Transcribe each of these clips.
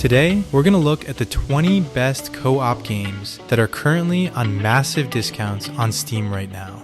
Today, we're going to look at the 20 best co-op games that are currently on massive discounts on Steam right now.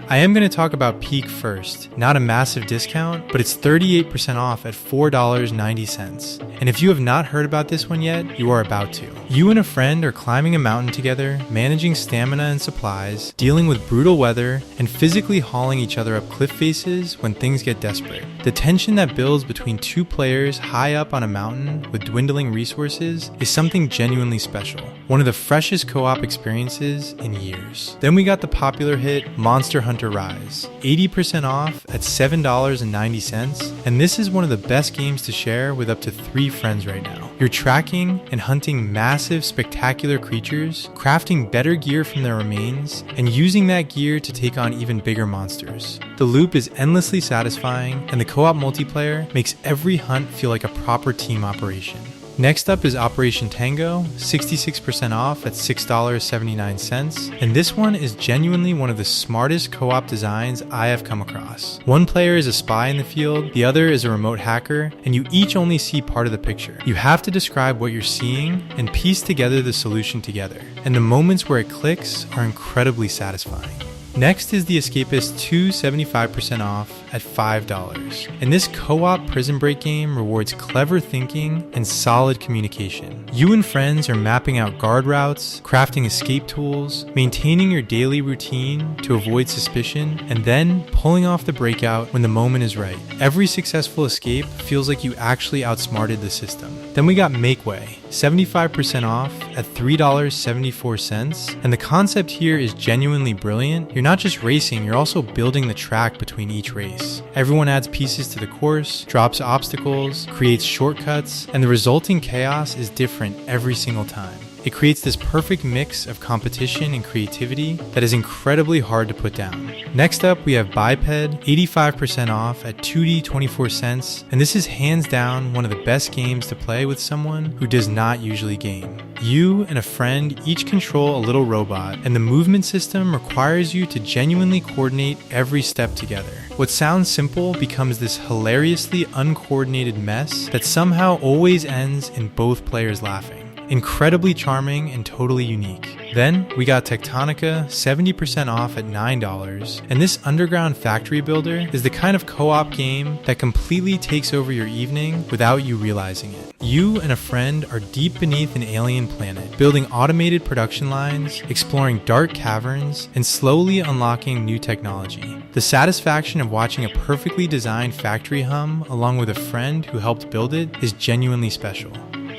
I am going to talk about Peak first, not a massive discount, but it's 38% off at $4.90. And if you have not heard about this one yet, you are about to. You and a friend are climbing a mountain together, managing stamina and supplies, dealing with brutal weather, and physically hauling each other up cliff faces when things get desperate. The tension that builds between two players high up on a mountain with dwindling resources is something genuinely special. One of the freshest co-op experiences in years. Then we got the popular hit Monster Hunter Rise, 80% off at $7.90, and this is one of the best games to share with up to 3 friends right now. You're tracking and hunting massive, spectacular creatures, crafting better gear from their remains, and using that gear to take on even bigger monsters. The loop is endlessly satisfying, and the co-op multiplayer makes every hunt feel like a proper team operation. Next up is Operation Tango, 66% off at $6.79, and this one is genuinely one of the smartest co-op designs I have come across. One player is a spy in the field, the other is a remote hacker, and you each only see part of the picture. You have to describe what you're seeing and piece together the solution together, and the moments where it clicks are incredibly satisfying. Next is The Escapist 2, 75% off at $5. And this co-op Prison Break game rewards clever thinking and solid communication. You and friends are mapping out guard routes, crafting escape tools, maintaining your daily routine to avoid suspicion, and then pulling off the breakout when the moment is right. Every successful escape feels like you actually outsmarted the system. Then we got Make Way, 75% off at $3.74, and the concept here is genuinely brilliant. You're not just racing, you're also building the track between each race. Everyone adds pieces to the course, drops obstacles, creates shortcuts, and the resulting chaos is different every single time. It creates this perfect mix of competition and creativity that is incredibly hard to put down. Next up, we have Biped, 85% off at $2.24, and this is hands down one of the best games to play with someone who does not usually game. You and a friend each control a little robot, and the movement system requires you to genuinely coordinate every step together. What sounds simple becomes this hilariously uncoordinated mess that somehow always ends in both players laughing. Incredibly charming and totally unique. Then we got Tectonica, 70% off at $9, and this underground factory builder is the kind of co-op game that completely takes over your evening without you realizing it. You and a friend are deep beneath an alien planet, building automated production lines, exploring dark caverns, and slowly unlocking new technology. The satisfaction of watching a perfectly designed factory hum along with a friend who helped build it is genuinely special.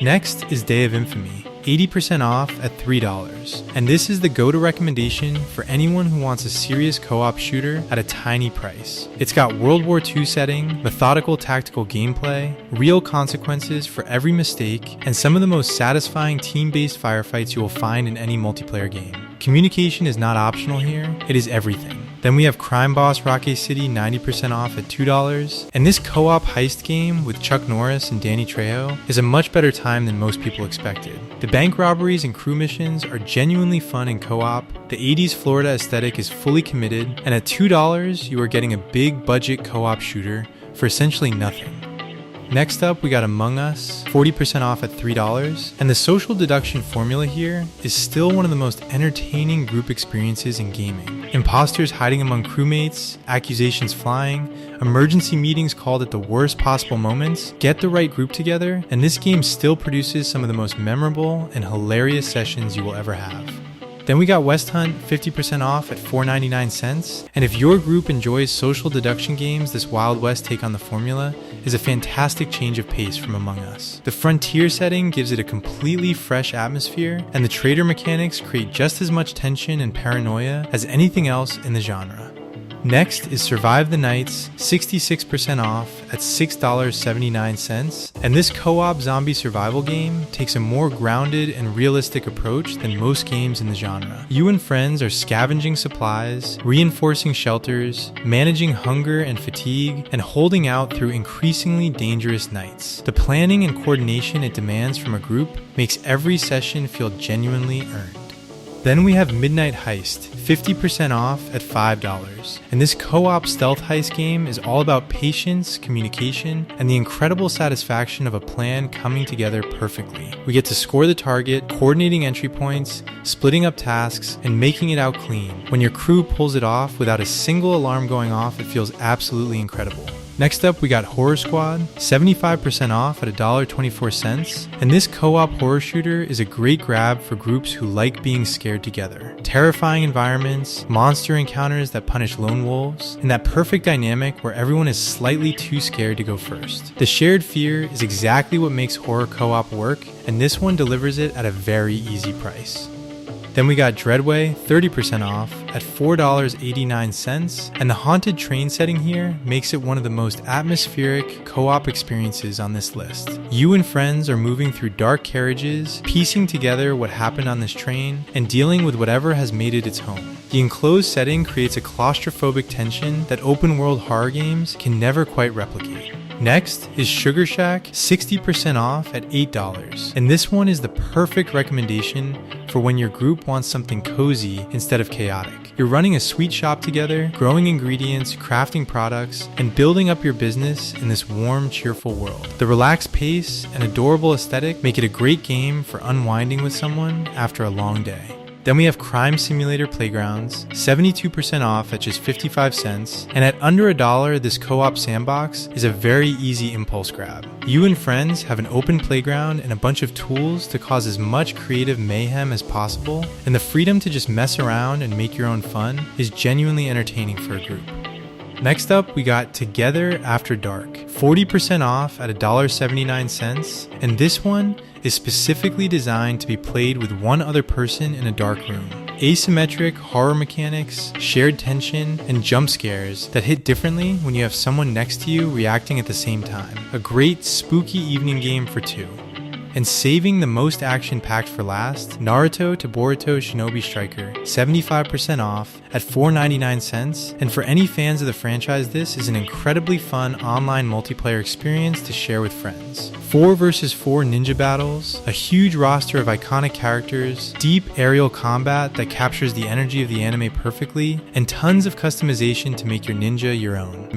Next is Day of Infamy, 80% off at $3, and this is the go-to recommendation for anyone who wants a serious co-op shooter at a tiny price. It's got World War II setting, methodical tactical gameplay, real consequences for every mistake, and some of the most satisfying team-based firefights you will find in any multiplayer game. Communication is not optional here, it is everything. Then we have Crime Boss Rocket City, 90% off at $2, and this co-op heist game with Chuck Norris and Danny Trejo is a much better time than most people expected. The bank robberies and crew missions are genuinely fun in co-op, the 80s Florida aesthetic is fully committed, and at $2 you are getting a big budget co-op shooter for essentially nothing. Next up, we got Among Us, 40% off at $3, and the social deduction formula here is still one of the most entertaining group experiences in gaming. Imposters hiding among crewmates, accusations flying, emergency meetings called at the worst possible moments. Get the right group together, and this game still produces some of the most memorable and hilarious sessions you will ever have. Then we got West Hunt, 50% off at $4.99, and if your group enjoys social deduction games, this Wild West take on the formula is a fantastic change of pace from Among Us. The Frontier setting gives it a completely fresh atmosphere, and the trader mechanics create just as much tension and paranoia as anything else in the genre. Next is Survive the Nights, 66% off at $6.79, and this co-op zombie survival game takes a more grounded and realistic approach than most games in the genre. You and friends are scavenging supplies, reinforcing shelters, managing hunger and fatigue, and holding out through increasingly dangerous nights. The planning and coordination it demands from a group makes every session feel genuinely earned. Then we have Midnight Heist, 50% off at $5. And this co-op stealth heist game is all about patience, communication, and the incredible satisfaction of a plan coming together perfectly. We get to score the target, coordinating entry points, splitting up tasks, and making it out clean. When your crew pulls it off without a single alarm going off, it feels absolutely incredible. Next up, we got Horror Squad, 75% off at $1.24, and this co-op horror shooter is a great grab for groups who like being scared together. Terrifying environments, monster encounters that punish lone wolves, and that perfect dynamic where everyone is slightly too scared to go first. The shared fear is exactly what makes horror co-op work, and this one delivers it at a very easy price. Then we got Dreadway, 30% off at $4.89, and the haunted train setting here makes it one of the most atmospheric co-op experiences on this list. You and friends are moving through dark carriages, piecing together what happened on this train, and dealing with whatever has made it its home. The enclosed setting creates a claustrophobic tension that open-world horror games can never quite replicate. Next is Sugar Shack, 60% off at $8, and this one is the perfect recommendation for when your group wants something cozy instead of chaotic. You're running a sweet shop together, growing ingredients, crafting products, and building up your business in this warm, cheerful world. The relaxed pace and adorable aesthetic make it a great game for unwinding with someone after a long day. Then we have Crime Simulator Playgrounds, 72% off at just 55 cents, and at under $1, this co-op sandbox is a very easy impulse grab. You and friends have an open playground and a bunch of tools to cause as much creative mayhem as possible, and the freedom to just mess around and make your own fun is genuinely entertaining for a group. Next up, we got Together After Dark, 40% off at $1.79, and this one is specifically designed to be played with one other person in a dark room. Asymmetric horror mechanics, shared tension, and jump scares that hit differently when you have someone next to you reacting at the same time. A great spooky evening game for two. And saving the most action-packed for last, Naruto to Boruto Shinobi Striker, 75% off at $4.99, and for any fans of the franchise, this is an incredibly fun online multiplayer experience to share with friends. 4 vs 4 ninja battles, a huge roster of iconic characters, deep aerial combat that captures the energy of the anime perfectly, and tons of customization to make your ninja your own.